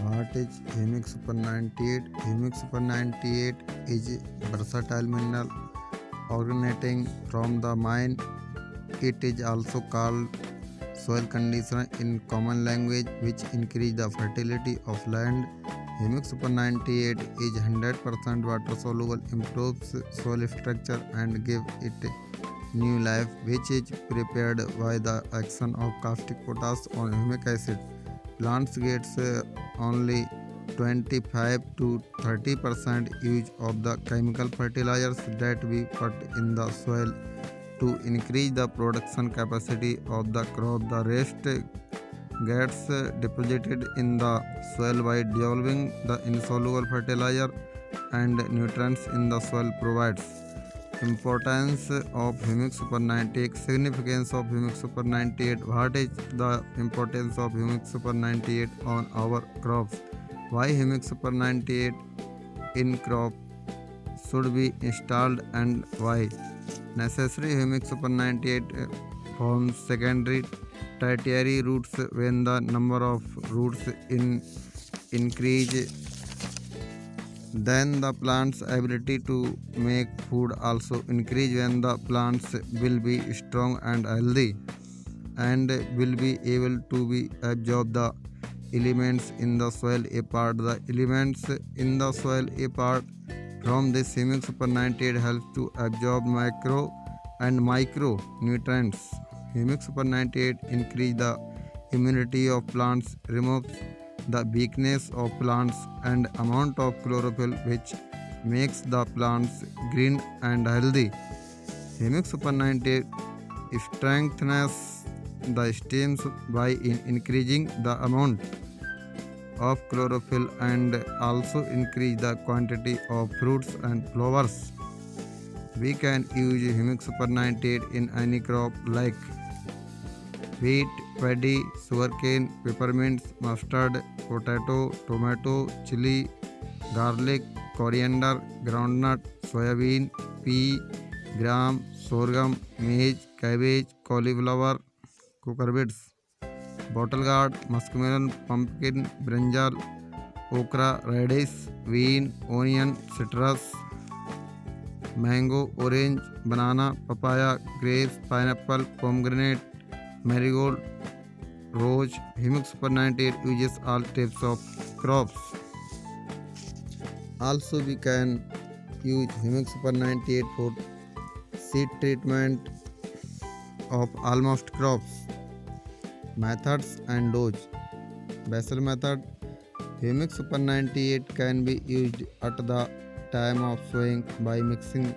What is Humic Super 98? Humic Super 98 is a versatile mineral originating from the mine. It is also called soil conditioner in common language, which increase the fertility of land. Humic Super 98 is 100% water soluble, improves soil structure and give it new life, which is prepared by the action of caustic potash on humic acid. Plants gets only 25 to 30% use of the chemical fertilizers that we put in the soil to increase the production capacity of the crop. The rest gets deposited in the soil by dissolving the insoluble fertilizer and nutrients in the soil provides. Importance of Humic Super 98. Significance of Humic Super 98. What is the importance of Humic Super 98 on our crops? Why Humic Super 98 in crop should be installed and why? Necessary. Humic Super 98 forms secondary tertiary roots when the number of roots increase, then the plant's ability to make food also increase. When the plants will be strong and healthy and will be able to be absorb the elements in the soil apart. The elements in the soil apart from this Humic Super 98 helps to absorb macro and micro nutrients. Humic Super 98 increase the immunity of plants, removes the weakness of plants and amount of chlorophyll, which makes the plants green and healthy. Humic Super 98 strengthens the stems by increasing the amount of chlorophyll and also increase the quantity of fruits and flowers. We can use Humic Super 98 in any crop like wheat, paddy, sugarcane, peppermints, mustard, potato, tomato, chili, garlic, coriander, groundnut, soybean, pea, gram, sorghum, maize, cabbage, cauliflower, cucurbits, bottle gourd, muskmelon, pumpkin, brinjal, okra, radish, bean, onion, citrus, mango, orange, banana, papaya, grapes, pineapple, pomegranate, marigold, rose. Humic Super 98 uses all types of crops. Also, we can use Humic Super 98 for seed treatment of almost crops. Methods and dose. Basal method. Humic Super 98 can be used at the time of sowing by mixing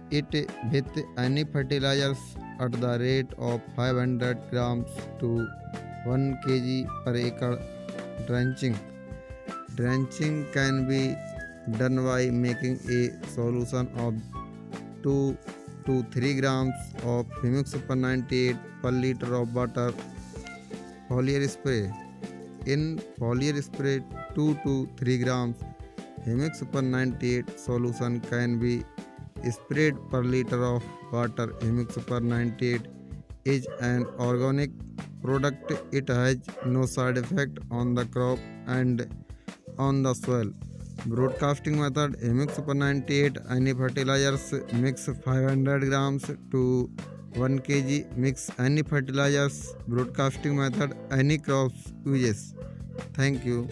it with any fertilizers at the rate of 500 grams to 1 kg per acre. Drenching. Drenching can be done by making a solution of 2 to 3 grams of Humic Super 98 per liter of water. Foliar spray. In foliar spray 2 to 3 grams Humic Super 98 solution can be sprayed per liter of water. Humic Super 98 is an organic product. It has no side effect on the crop and on the soil. Broadcasting method. Humic Super 98 any fertilizers mix 500 grams to 1 kg. Mix any fertilizers. Broadcasting method any crops uses. Thank you.